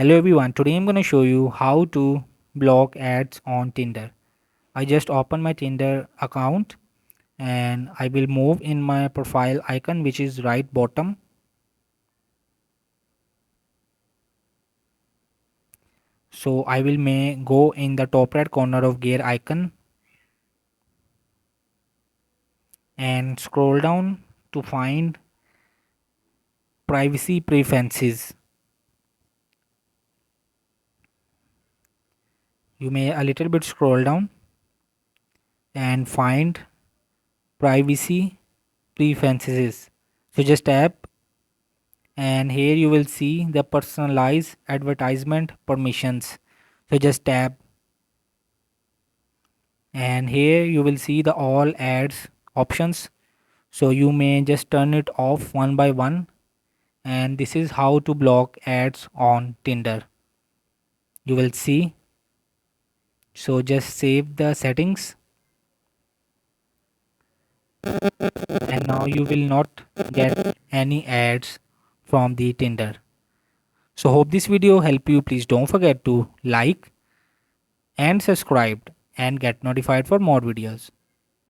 Hello everyone, today I'm going to show you how to block ads on Tinder. I just opened my Tinder account and I will move in my profile icon which is right bottom. So I will may go in the top right corner of gear icon and scroll down to find privacy preferences. You may a little bit scroll down and find privacy preferences. So just tap and here you will see the personalized advertisement permissions. So just tap and here you will see the all ads options. So you may just turn it off one by one, and this is how to block ads on Tinder. You will see. So just save the settings and now you will not get any ads from the Tinder. So hope this video help you. Please don't forget to like and subscribe and get notified for more videos.